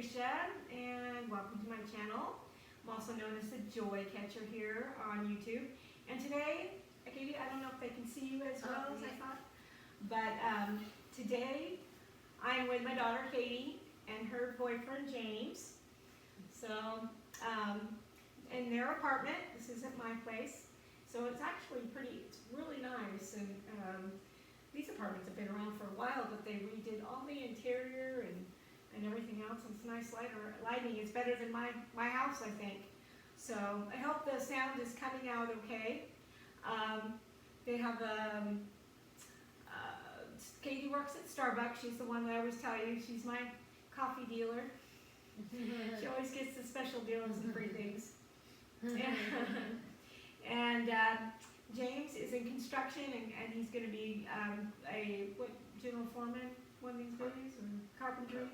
Tricia, and welcome to my channel. I'm also known as the Joy Catcher here on YouTube. And today, Katie, I don't know if they can see you as well as I thought, but today I'm with my daughter Katie and her boyfriend James. So, in their apartment, this isn't my place, so it's actually it's really nice. And these apartments have been around for a while, but they redid all the interior and everything else. It's nice lighting. It's better than my house, I think. So I hope the sound is coming out okay. They have Katie works at Starbucks. She's the one that I always tell you. She's my coffee dealer. She always gets the special deals and free things. And James is in construction, and he's going to be what general foreman one of these days, or carpentry.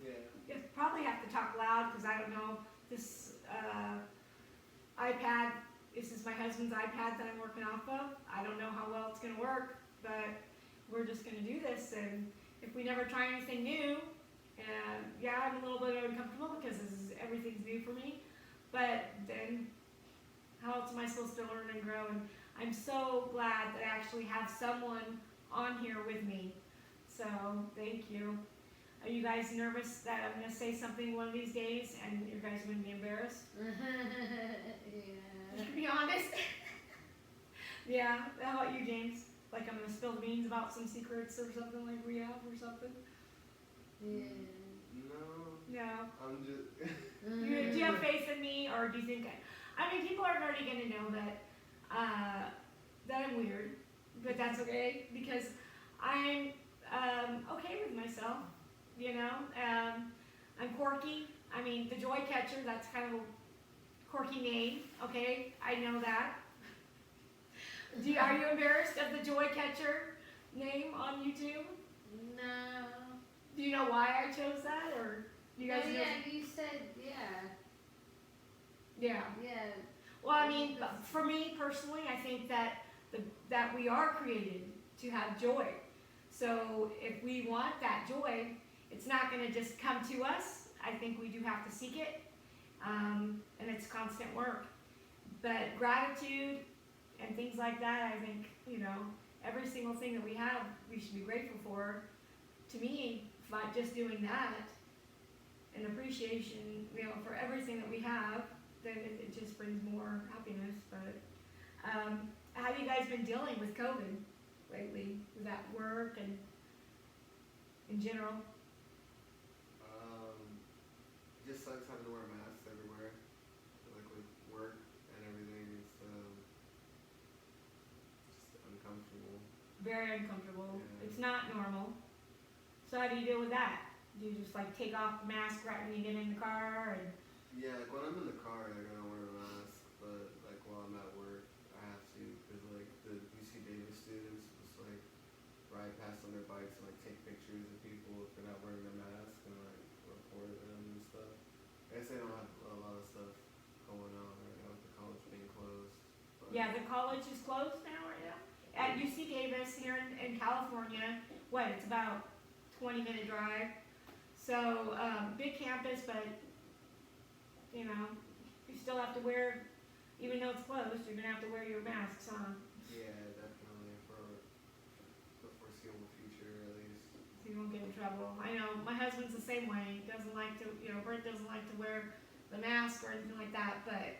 Yeah. You probably have to talk loud because I don't know this iPad. This is my husband's iPad that I'm working off of. I don't know how well it's going to work, but we're just going to do this. And if we never try anything new, yeah, I'm a little bit uncomfortable because everything's new for me. But then, how else am I supposed to learn and grow? And I'm so glad that I actually have someone on here with me. So thank you. Are you guys nervous that I'm going to say something one of these days and you guys are going to be embarrassed? Yeah. To be honest. Yeah. How about you, James? Like I'm going to spill the beans about some secrets or something like we have or something? Yeah. No. No. I'm just. Do you have faith in me, or do you think I mean, people are already going to know that I'm weird, but that's okay because I'm okay with myself. You know, I'm quirky. I mean, the Joy Catcher, that's kind of a quirky name. Okay, I know that. Are you embarrassed of the Joy Catcher name on YouTube? No. Do you know why I chose that, or you guys? No, yeah, you said yeah. Yeah. Yeah. Well, I mean, for me personally, I think that that we are created to have joy. So if we want that joy, it's not going to just come to us. I think we do have to seek it, and it's constant work. But gratitude and things like that, I think, every single thing that we have, we should be grateful for. To me, by just doing that, and appreciation, for everything that we have, then it just brings more happiness. But how have you guys been dealing with COVID lately? With that work and in general? Just sucks having to wear masks everywhere, like with work and everything. It's just uncomfortable. Very uncomfortable. Yeah. It's not normal. So how do you deal with that? Do you just like take off the mask right when you get in the car? And Yeah, like when I'm in the car, like I don't wear a mask, but like while I'm at work, I have to, because like the UC Davis students just like ride past on their bikes and like take pictures of people if they're not wearing their mask and like report them and stuff. I guess they don't have a lot of stuff going on right now with the college being closed. But yeah, the college is closed now right now. At UC Davis here in California, it's about 20-minute drive. So big campus, but you still have to wear, even though it's closed, you're gonna have to wear your masks on. Yeah, definitely for the foreseeable future at least. So you won't get in trouble. I know my husband's the same way. He doesn't like to, Brent doesn't like to wear the mask or anything like that. But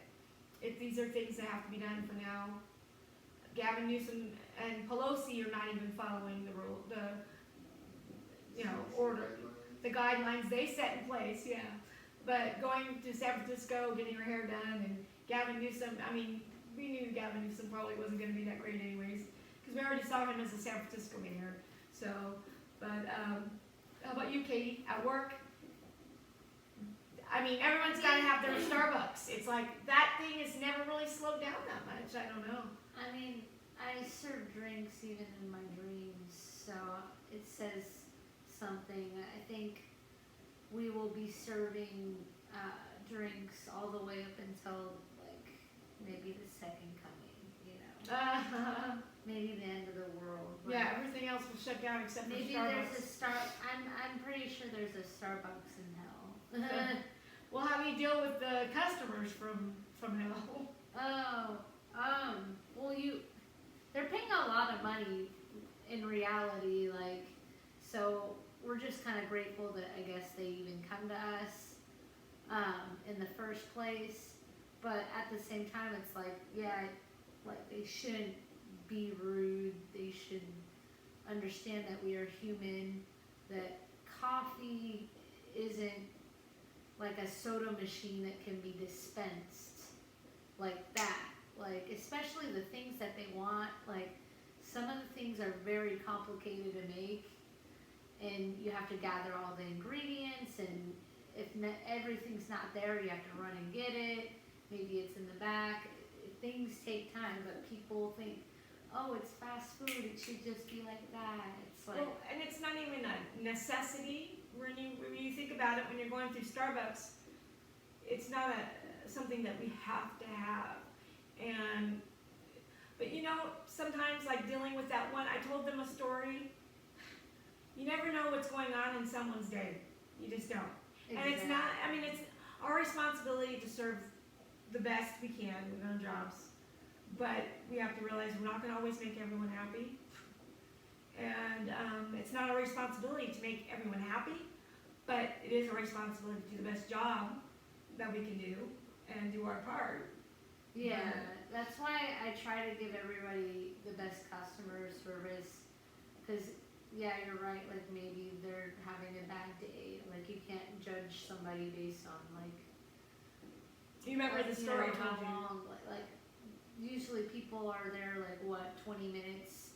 these are things that have to be done for now. Gavin Newsom and Pelosi are not even following the rule, order, the guidelines they set in place. Yeah. But going to San Francisco, getting your hair done, and Gavin Newsom, I mean, we knew Gavin Newsom probably wasn't going to be that great anyways, because we already saw him as a San Francisco mayor. So, but how about you, Katie? At work? I mean, everyone's got to have their Starbucks. It's like, that thing has never really slowed down that much. I don't know. I mean, I serve drinks even in my dreams, so it says something. I think we will be serving drinks all the way up until like maybe the second coming, maybe the end of the world. Yeah, everything else was shut down except for maybe Starbucks. there's a I'm pretty sure there's a Starbucks in hell. Well, how do you deal with the customers from hell? Oh, well, they're paying a lot of money in reality, like, so we're just kind of grateful that I guess they even come to us, in the first place. But at the same time, it's like, yeah, like they shouldn't be rude. They should understand that we are human, that coffee isn't like a soda machine that can be dispensed like that. Like, especially the things that they want, like, some of the things are very complicated to make, and you have to gather all the ingredients, and if everything's not there, you have to run and get it. Maybe it's in the back. Things take time, but people think, oh, it's fast food, it should just be like that. It's like, Well, and it's not even a necessity when you think about it. When you're going through Starbucks, it's not something that we have to have. And but you know, sometimes like dealing with that one, I told them a story. You never know what's going on in someone's day. You just don't. And it's not. I mean, it's our responsibility to serve the best we can in our jobs, but we have to realize we're not going to always make everyone happy. And it's not our responsibility to make everyone happy, but it is our responsibility to do the best job that we can do and do our part. yeah, that's why I try to give everybody the best customer service, because yeah, you're right, like maybe they're having a bad day, like you can't judge somebody based on like, Do you remember the story I how told you? long, like usually people are there like what, 20 minutes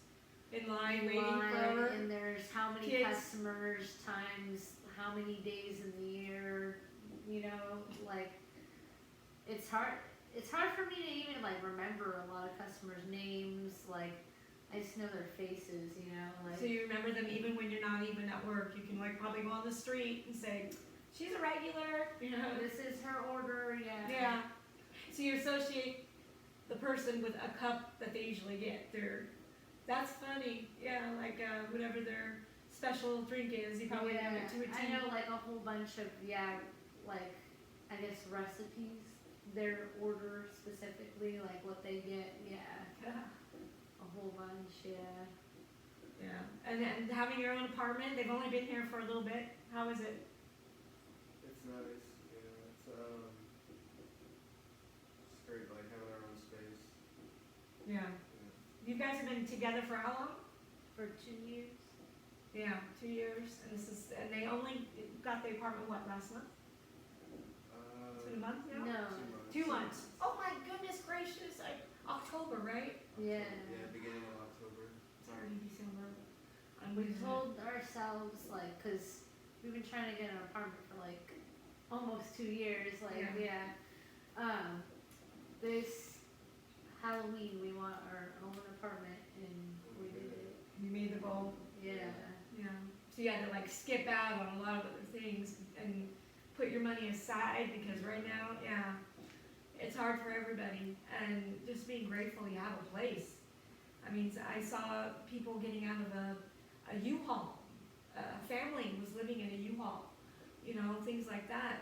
In line, in waiting line, forever. and there's how many Kids. customers times how many days in the year, you know, like it's hard for me to even like remember a lot of customers' names, like I just know their faces, you know, like So you remember them even when you're not even at work. You can like probably go on the street and say, "She's a regular," you know. this is her order, Yeah. So you associate the person with a cup that they usually get. That's funny. Yeah, like whatever their special drink is, you probably have it to a T. I know like a whole bunch of like I guess recipes, their order specifically, like what they get, a whole bunch, Yeah. And then having your own apartment, they've only been here for a little bit. How is it? It's nice. Yeah, it's great. Like having our own space. Yeah. Yeah. You guys have been together for how long? for 2 years. Yeah, 2 years. And they only got the apartment last month? It's been a month now? No. 2 months. Oh my goodness gracious! October, right? Yeah. Yeah, beginning of October. It's already December. I'm We losing it. told ourselves, like, cause we've been trying to get an apartment for like almost 2 years, like, this Halloween we want our own apartment, and we did it. You made the goal. Yeah. Yeah. So you had to like skip out on a lot of other things and put your money aside because right now, it's hard for everybody. And just being grateful you have a place. I mean, I saw people getting out of a U-Haul. A family was living in a U-Haul. You know, things like that.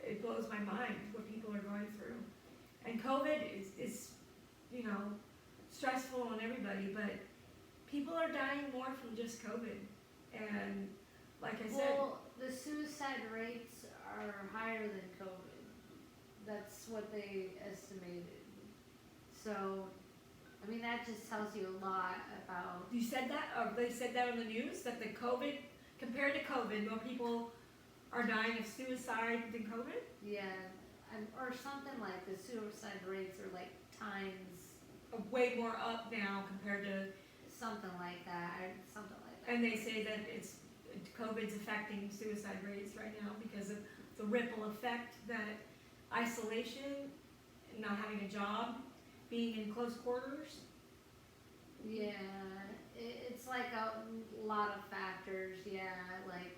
It blows my mind what people are going through. And COVID is you know, stressful on everybody, but people are dying more from just COVID. And like I said, Well, the suicide rates are higher than COVID. That's what they estimated. So, I mean, that just tells you a lot about. you said that, or they said that on the news, that the COVID, compared to COVID, more people are dying of suicide than COVID? Yeah, or something like the suicide rates are like times Way more up now compared to, something like that, and they say that COVID's affecting suicide rates right now because of the ripple effect that isolation, not having a job, being in close quarters. Yeah, it's like a lot of factors. Yeah, like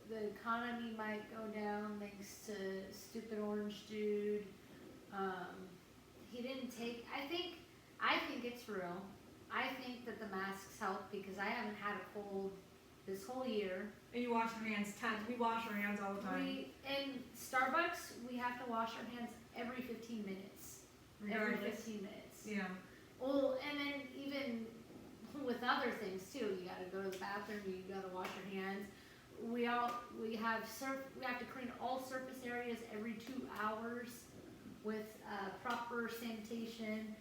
the economy might go down thanks to stupid orange dude. He didn't take. I think it's real. I think that the masks help because I haven't had a cold this whole year. And you wash your hands tons. We wash our hands all the time. In Starbucks, we have to wash our hands every 15 minutes. Every regardless. 15 minutes. Yeah. Well, and then even with other things too, you gotta go to the bathroom, you gotta wash your hands. We have to clean all surface areas every 2 hours with proper sanitation.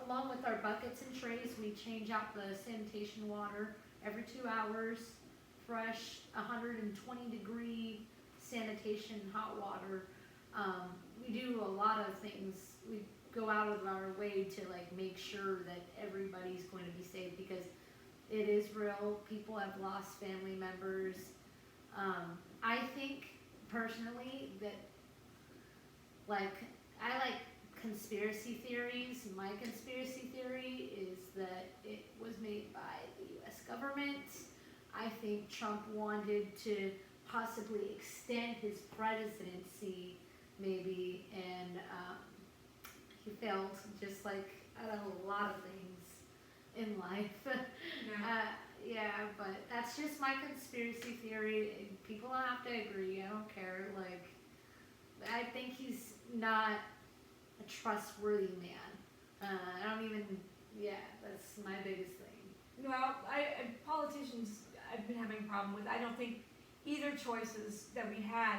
Along with our buckets and trays, we change out the sanitation water every 2 hours. Fresh, 120 degree sanitation, hot water. We do a lot of things. We go out of our way to like make sure that everybody's going to be safe, because it is real. People have lost family members. I think personally that I like conspiracy theories. My conspiracy theory is that it was made by the US government. I think Trump wanted to possibly extend his presidency maybe, and he failed, just like a lot of things in life. Yeah. But that's just my conspiracy theory. People don't have to agree. I don't care. I think he's not a trustworthy man. I don't even. Yeah, that's my biggest thing. Well, politicians, I've been having a problem with. I don't think either choices that we had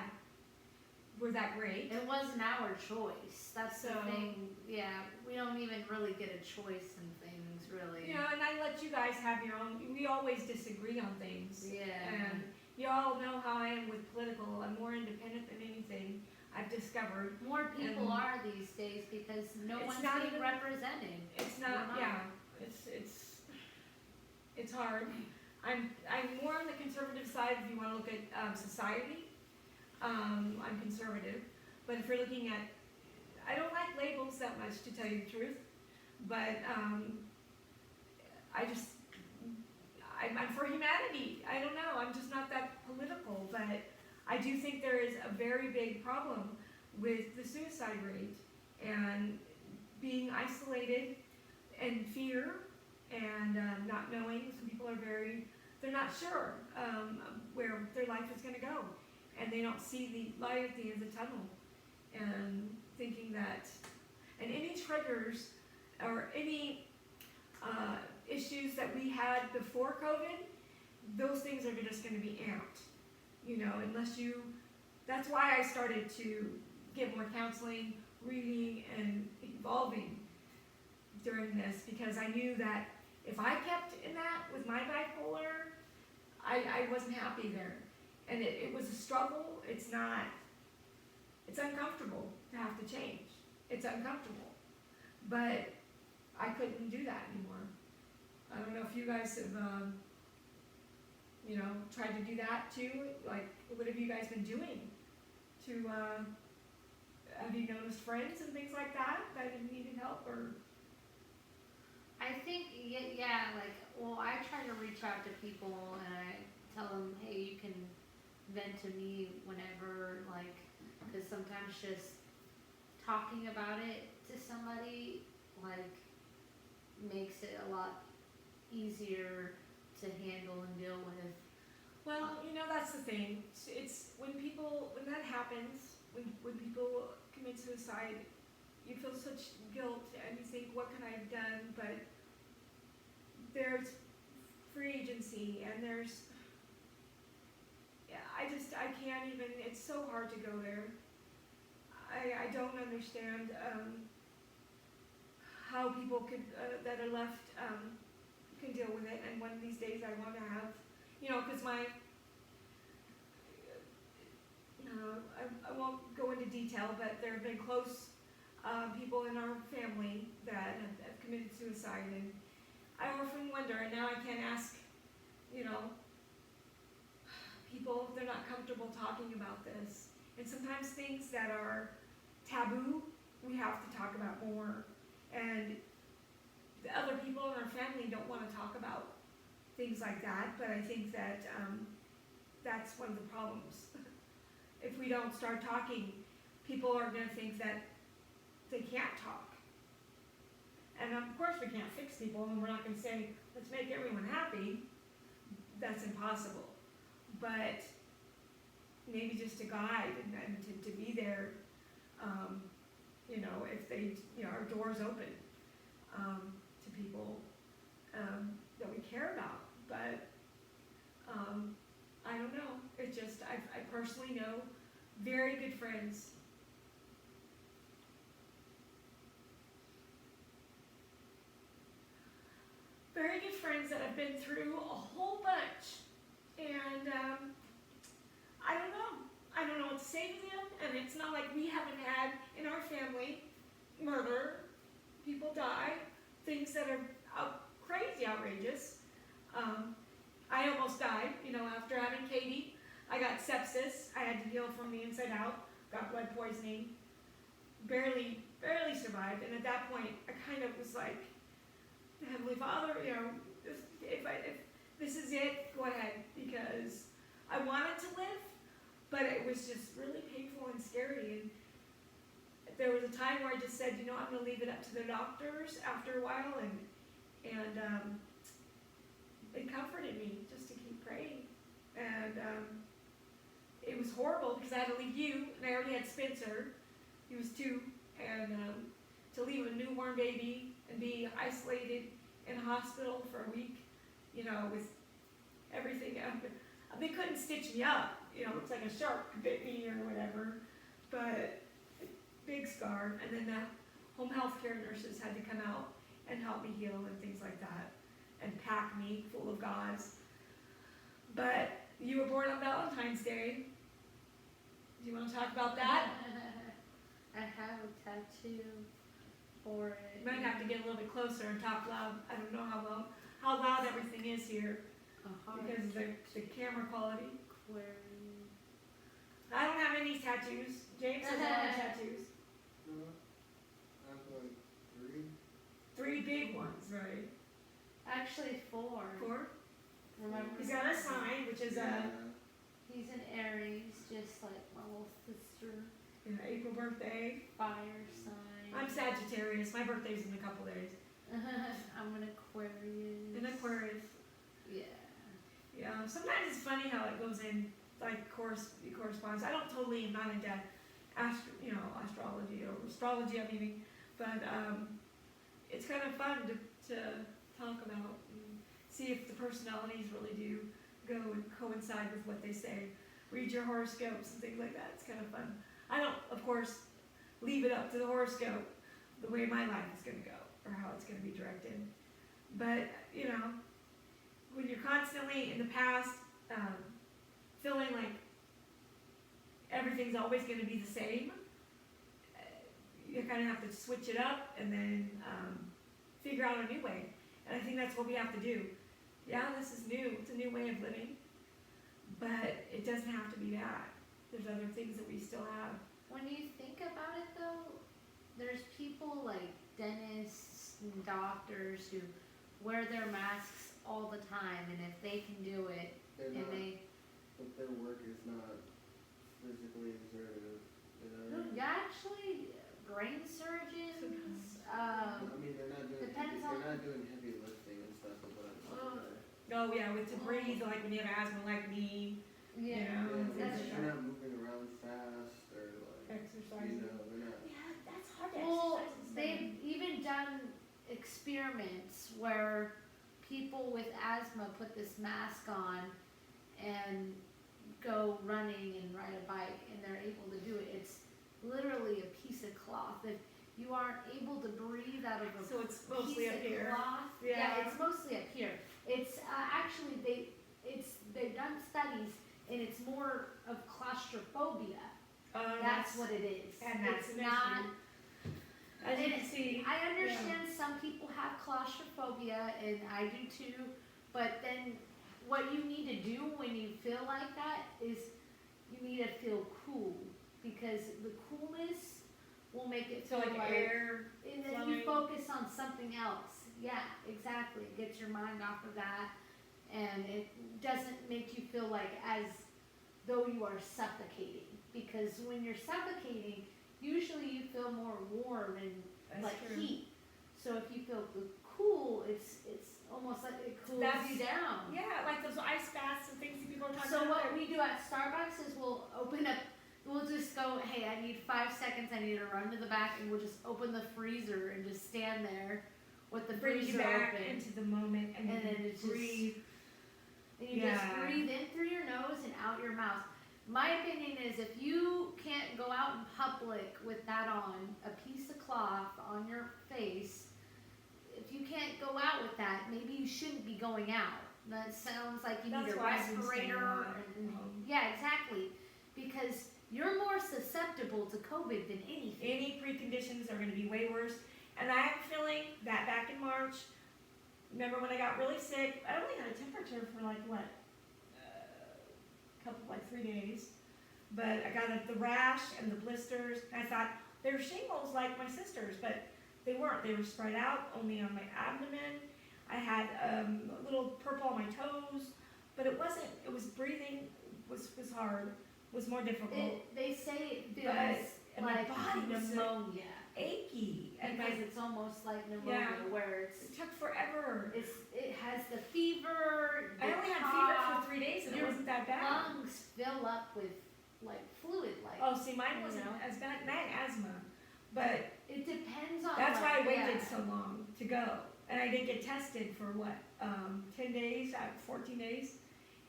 were that great. It wasn't our choice. That's the So- thing. Yeah, we don't even really get a choice in things, really. You know, and I let you guys have your own. We always disagree on things. Yeah. And you all know how I am with political. I'm more independent than anything. I've discovered. More people And- are these days because no It's one's not being even- represented. It's We're not. not. Yeah. It's hard. I'm more on the conservative side if you want to look at society. I'm conservative, but if you're looking at, I don't like labels that much, to tell you the truth, but I'm for humanity. I don't know, I'm just not that political, but I do think there is a very big problem with the suicide rate and being isolated and fear and not knowing. Some people are they're not sure where their life is going to go, and they don't see the light at the end of the tunnel, and thinking that, and any triggers or any issues that we had before COVID, those things are just going to be amped, that's why I started to get more counseling, reading, and evolving during this, because I knew that if I kept in that with my bipolar, I wasn't happy there. And it was a struggle. It's uncomfortable to have to change. It's uncomfortable. But I couldn't do that anymore. I don't know if you guys have, tried to do that too. Like, what have you guys been doing to, have you noticed friends and things like that needed help, or? I think, I try to reach out to people and I tell them, hey, you can vent to me whenever, because sometimes just talking about it to somebody, makes it a lot easier to handle and deal with. Well, that's the thing. It's when that happens, when people commit suicide, you feel such guilt and you think, what can I have done? But there's free agency, and I can't even, it's so hard to go there. I don't understand how people could, that are left, can deal with it. And one of these days I want to have, because I won't go into detail, but there have been close people in our family that have committed suicide, and I often wonder, and now I can't ask, people if they're not comfortable talking about this. And sometimes things that are taboo, we have to talk about more. And the other people in our family don't want to talk about things like that, but I think that that's one of the problems. If we don't start talking, people are going to think that they can't talk. And of course we can't fix people, and we're not going to say, let's make everyone happy. that's impossible. But maybe just a guide and to be there, you know, if they, you know, our doors open to people that we care about. But I don't know. It just, I personally know very good friends. Very good friends that have been through a whole bunch. And I don't know. I don't know what to say to them. And it's not like we haven't had in our family murder, people die, things that are crazy outrageous. I almost died, you know, after having Katie. I got sepsis. I had to heal from the inside out. Got blood poisoning. Barely survived. And at that point, I kind of was like, Heavenly Father, you know, if this is it, go ahead, because I wanted to live, but it was just really painful and scary. And there was a time where I just said, you know, I'm going to leave it up to the doctors after a while, and it comforted me just to keep praying. And it was horrible because I had to leave you, and I already had Spencer. He was 2, and to leave a newborn baby and be isolated in a hospital for a week, you know, with everything. They couldn't stitch me up, you know, it looks like a shark bit me or whatever, but big scar. And then the home health care nurses had to come out and help me heal and things like that, and pack me full of gauze. But you were born on Valentine's Day. Do you want to talk about that? I have a tattoo for it. You might have to get a little bit closer and talk loud. I don't know how loud everything is here because of the camera quality. Aquarium. I don't have any tattoos. James has a lot of tattoos. I have like 3. 3 big ones, right? Actually 4. 4. Remember? He's got a sign, which is He's an Aries, just like my little sister. April birthday. Fire sign. I'm Sagittarius. My birthday's in a couple days. I'm an Aquarius. An Aquarius. Yeah. Yeah. Sometimes it's funny how it goes in like it corresponds. I don't totally am not into astrology or astrology. I mean, but it's kind of fun to talk about and see if the personalities really do go and coincide with what they say. Read your horoscopes and things like that. It's kind of fun. I don't, of course, leave it up to the horoscope the way my life is going to go or how it's going to be directed. But, you know, when you're constantly in the past feeling like everything's always going to be the same, you kind of have to switch it up and then figure out a new way. And I think that's what we have to do. Yeah, this is new. It's a new way of living. But it doesn't have to be that. There's other things that we still have. When you think about it though, there's people like dentists and doctors who wear their masks all the time, and if they can do it, But their work is not physically exertive, you know? actually, brain surgeons, I mean, they're not depends doing heavy lifting and stuff, is what I'm saying. Oh yeah, with to breathe, like when you have asthma like me, yeah, you know, that's They're true. not moving around fast or like, exercising. they're not. Yeah, that's hard to Well, exercise. and they've even done experiments where people with asthma put this mask on and go running and ride a bike, and they're able to do it. It's literally a piece of cloth. If you aren't able to breathe out of a So it's mostly piece up of here. cloth, Yeah. it's mostly up here. It's actually they've done studies, and it's more of claustrophobia. That's what it is. and that's it's an not. issue. As you can see, I understand some people have claustrophobia, and I do too, but then what you need to do when you feel like that is you need to feel cool, because the coolness will make it so feel like air. and then you flowing. focus on something else. Yeah, exactly. It gets your mind off of that, and it doesn't make you feel like as though you are suffocating, because when you're suffocating, usually you feel more warm and That's like true. heat. So if you feel cool, it's almost like it cools That's- you down. Yeah, like those ice hey, I need 5 seconds, I need to run to the back, and we'll just open the freezer and just stand there with the Brings you freezer back open. into the moment and, And you then it's just- breathe. And you just Yeah. breathe in through your nose and out your mouth. My opinion is if you can't go out in public with that on, a piece of cloth on your face, if you can't go out with that, maybe you shouldn't be going out. That sounds like you That's need a why I've been staying respirator. a lot at home. Yeah, exactly. Because you're more susceptible to COVID than anything. Any preconditions are going to be way worse. And I have a feeling that back in March, remember when I got really sick, I only had a temperature for like what, like 3 days. But I got the rash and the blisters. And I thought they were shingles like my sister's, but they weren't. They were spread out only on my abdomen. I had a little purple on my toes, but it wasn't. It was breathing was hard. Was more difficult. They say it feels And my like body was pneumonia. achy, and Because it's almost like pneumonia, where it took forever. it has the fever. I the only had cough, fever for 3 days, and it your wasn't that bad. lungs fill up with like fluid, like Oh, see, mine you wasn't know? as bad. And I had asthma, but it depends on. that's why I waited yeah. so long to go. And I didn't get tested for what, 10 days, 14 days,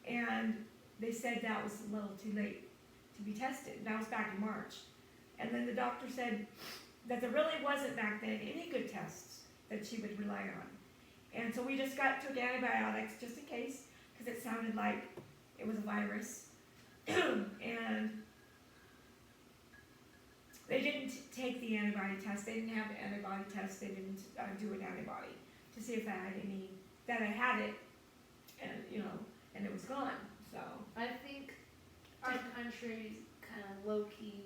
and they said that was a little too late to be tested. And that was back in March. And then the doctor said that there really wasn't back then any good tests that she would rely on. And so we just took antibiotics just in case, because it sounded like it was a virus. And they didn't take the antibody test. They didn't have the antibody test. They didn't do an antibody to see if I had any, that I had it, and and it was gone. So I think our country's kind of low key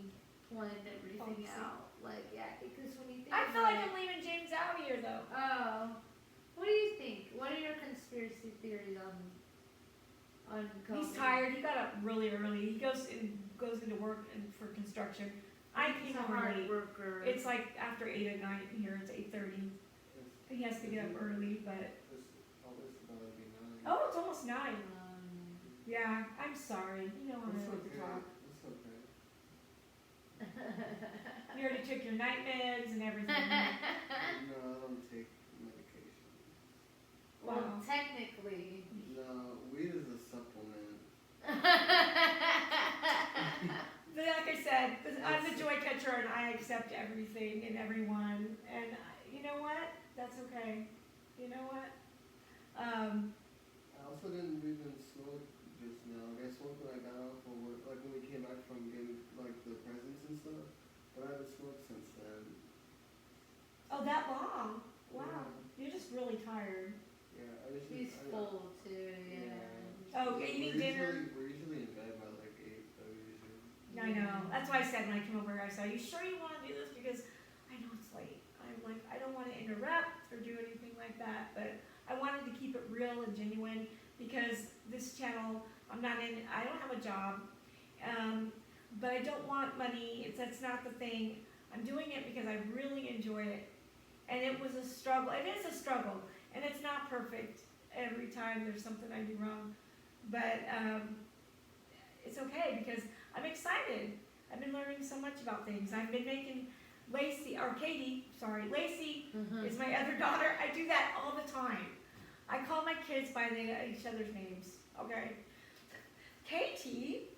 planned everything Folksy. out. Like, yeah, because when you think I feel about like it, I'm leaving James out here though. oh, what do you think? What are your conspiracy theories on COVID? He's tired. He got up really early. He goes into work and for construction. I He's came a home hard late. worker. It's like after 8 at night here. It's 8:30. He has to get up early, but It's about to be 9. oh, it's almost 9. um, Yeah, I'm sorry. You know how It's I like to okay. talk. It's okay. You already took your night meds and everything. No, I don't take medication. well, Wow. technically. No, weed is a supplement. But like I said, I'm the joy catcher and I accept everything and everyone. And you know what? That's okay. You know what? I also didn't even smoke just now. Like, I smoked when I got off of work, like when we came back from getting like the presents and stuff. But I haven't smoked since then. Oh, that long? Wow. You're just really tired. Yeah, I usually. He's full too, yeah. Oh, eating dinner? We're usually in bed by like 8, though, usually. I know. That's why I said when I came over, I said, "Are you sure you want to do this?" Because I know it's late. I'm like, I don't want to interrupt or do anything like that, but I wanted to keep it real and genuine because this channel, I don't have a job, but I don't want money. That's not the thing. I'm doing it because I really enjoy it, and it was a struggle. It is a struggle, and it's not perfect. Every time there's something I do wrong, but it's okay because I'm excited. I've been learning so much about things. I've been making Lacey Mhm. is my other daughter. I do that all the time. I call my kids by each other's names, okay? Katie.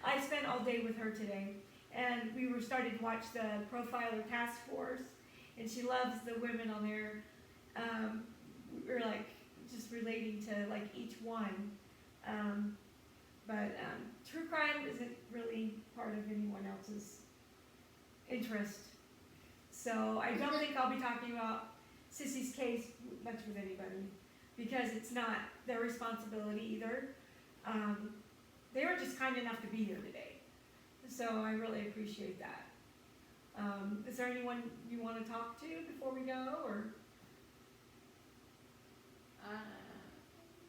I spent all day with her today, and we were starting to watch the Profiler Task Force, and she loves the women on there. We were like just relating to like each one. But true crime isn't really part of anyone else's interest. So I don't think I'll be talking about Sissy's case much with anybody because it's not their responsibility either. They were just kind enough to be here today. So I really appreciate that. Is there anyone you want to talk to before we go, or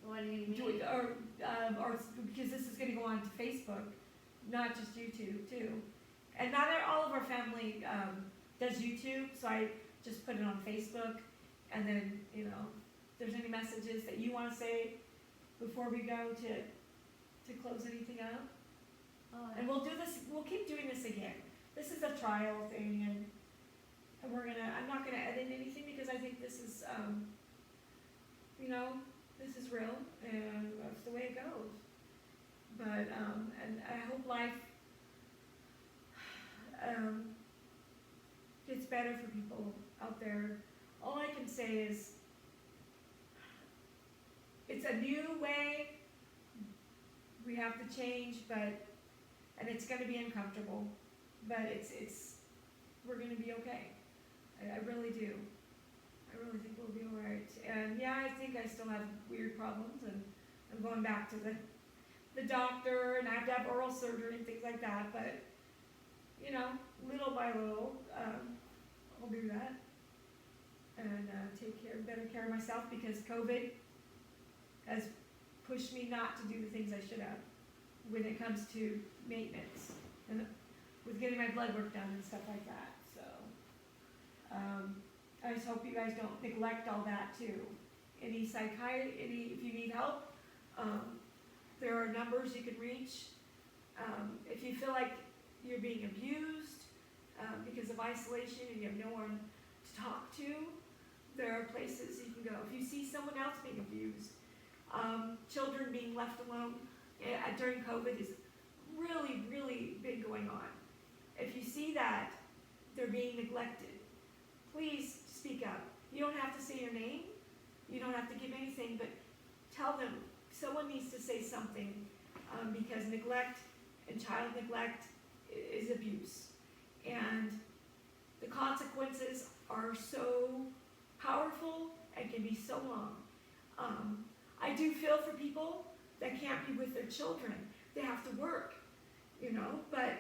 What do you do mean? it, or because this is going to go on to Facebook, not just YouTube too, and not all of our family does YouTube, so I just put it on Facebook, and then if there's any messages that you want to say before we go to close anything up. Oh, And we'll do this, we'll keep doing this again. This is a trial thing, and I'm not gonna edit anything because I think this is, this is real, and that's the way it goes. But, and I hope life, gets better for people out there. All I can say is, it's a new way, we have to change, and it's gonna be uncomfortable, but we're gonna be okay. I really do. I really think we'll be alright. And yeah, I think I still have weird problems, and I'm going back to the doctor, and I have to have oral surgery and things like that, but, little by little, I'll do that. And take better care of myself, because COVID has pushed me not to do the things I should have when it comes to maintenance and with getting my blood work done and stuff like that. So I just hope you guys don't neglect all that too. If you need help, there are numbers you can reach. If you feel like you're being abused because of isolation and you have no one to talk to, there are places you can go. If you see someone else being abused, children being left alone during COVID is really, really big going on. If you see that they're being neglected, please speak up. You don't have to say your name. You don't have to give anything, but tell them someone needs to say something, because neglect and child neglect is abuse. And the consequences are so powerful and can be so long. I do feel for people that can't be with their children. They have to work, but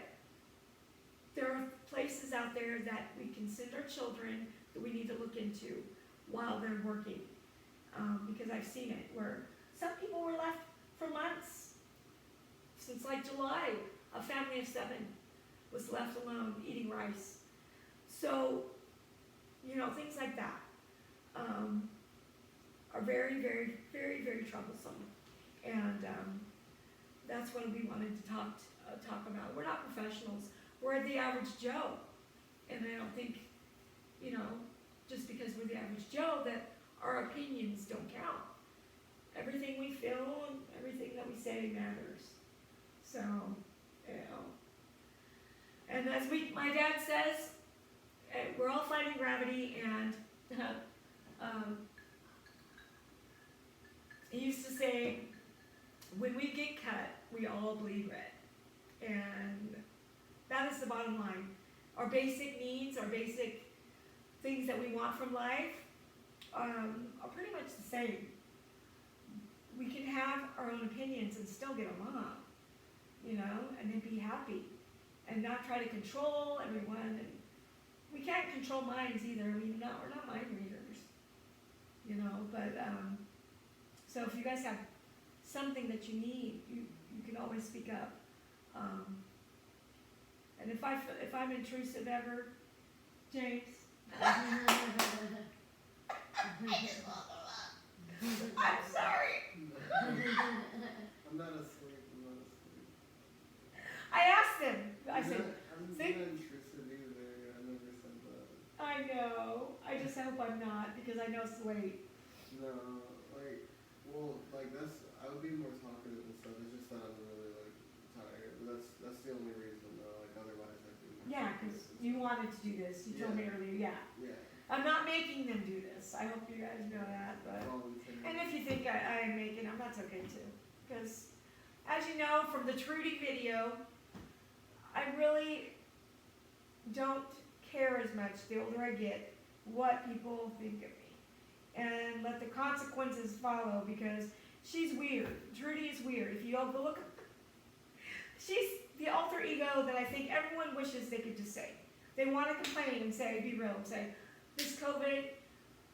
there are places out there that we can send our children that we need to look into while they're working. Because I've seen it where some people were left for months. Since like July, a family of 7 was left alone eating rice. So, things like that are very, very, very, very troublesome. And that's what we wanted to talk about. We're not professionals. We're the average Joe. And I don't think, just because we're the average Joe, that our opinions don't count. Everything we feel and everything that we say matters. So, and as my dad says, we're all fighting gravity, and he used to say, when we get cut, we all bleed red. And that is the bottom line. Our basic needs, our basic things that we want from life are pretty much the same. We can have our own opinions and still get along, and then be happy and not try to control everyone. And we can't control minds either. We're not mind readers, but so if you guys have something that you need, you can always speak up. And if I'm intrusive ever, James, I'm sorry. I'm not asleep. I asked him. I said, I'm not think. intrusive either. I never said that. I know. I just hope I'm not, because I know it's late. No, I would be more talkative and stuff. It's just that I'm really tired. But that's the only reason though. Otherwise I'd be. Yeah, because you wanted to do this. You told me earlier. Yeah. Yeah. I'm not making them do this. I hope you guys know that. But and if you think I am making them, that's okay too. Because as you know from the Trudy video, I really don't care as much the older I get what people think of me, and let the consequences follow, because she's weird. Trudy is weird. If you all go look, she's the alter ego that I think everyone wishes they could just say. They want to complain and say, be real, and say, this COVID,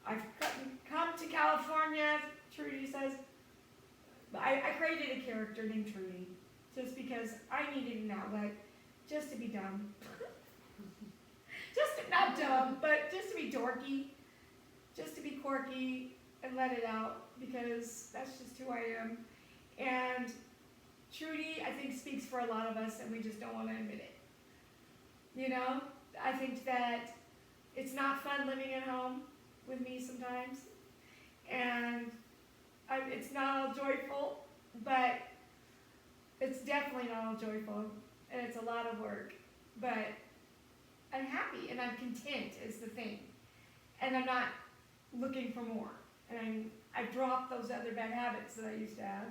I've come to California, Trudy says. I created a character named Trudy just because I needed an outlet, just to be dumb. Not dumb, but just to be dorky, just to be quirky and let it out, because that's just who I am. And Trudy, I think, speaks for a lot of us, and we just don't want to admit it. You know, I think that it's not fun living at home with me sometimes, and it's not all joyful, but it's definitely not all joyful, and it's a lot of work, but I'm happy and I'm content is the thing, and I'm not looking for more, and I've dropped those other bad habits that I used to have,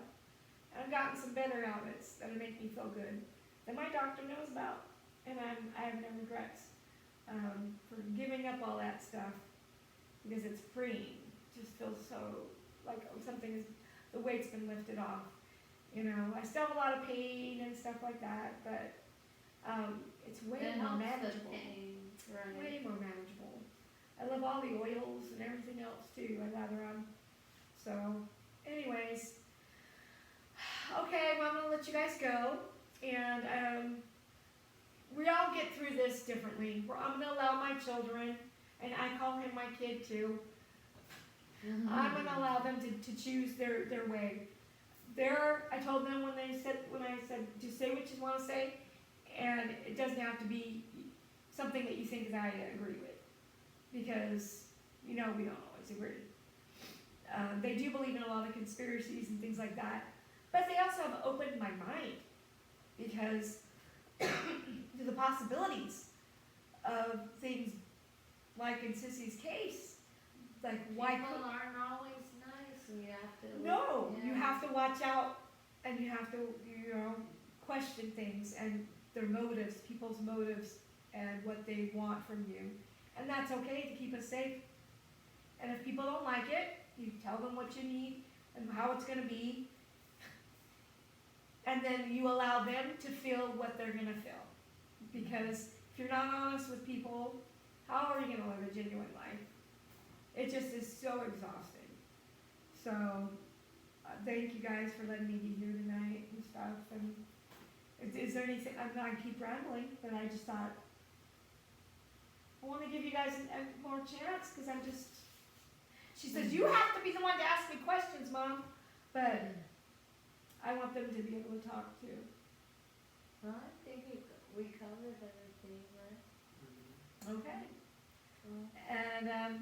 and I've gotten some better habits that make me feel good, that my doctor knows about, and I have no regrets for giving up all that stuff, because it's freeing. It just feels so like something is, the weight's been lifted off. You know, I still have a lot of pain and stuff like that, but it's way It more helps the manageable. pain, right? Way more manageable. I love all the oils and everything else too I lather on. So, anyways, okay, well, I'm gonna let you guys go, and we all get through this differently. I'm gonna allow my children, and I call him my kid too. I'm gonna allow them to choose their way. I told them when I said, just say what you want to say, and it doesn't have to be something that you think that I agree with, because, you know, we don't always agree. They do believe in a lot of conspiracies and things like that, but they also have opened my mind, because to the possibilities of things like in Sissy's case, like why People could aren't always nice, and you have to. no, you yeah. have to watch out, and you have to, you know, question things and their motives, people's motives, and what they want from you. And that's okay to keep us safe. And if people don't like it, you tell them what you need and how it's going to be. And then you allow them to feel what they're going to feel. Because if you're not honest with people, how are you going to live a genuine life? It just is so exhausting. So, thank you guys for letting me be here tonight and stuff. And is there anything, I'm not going to keep rambling, but I just thought, I want to give you guys a more chance, because I'm just, she says, you have to be the one to ask me questions, Mom. But I want them to be able to talk too. Well, I think we covered everything, right? Okay. Well, And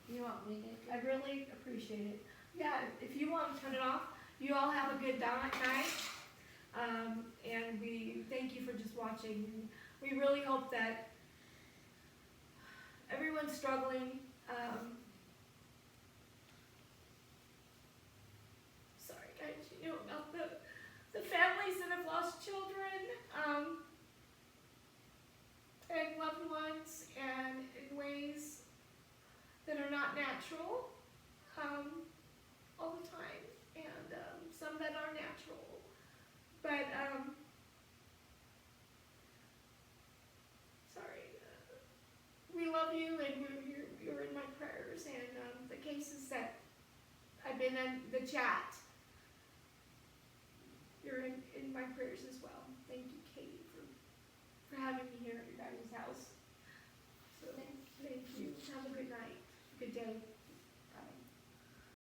you want me to? I really appreciate it. Yeah, if you want to turn it off, you all have a good night. And we thank you for just watching. We really hope that everyone's struggling. Sorry guys, you know, about the families that have lost children, and loved ones, and in ways that are not natural, all the time, and some that are natural. But, sorry, we love you, and you're in my prayers, and the cases that I've been in the chat, you're in my prayers as well. Thank you, Katie, for having me here at your guys' house.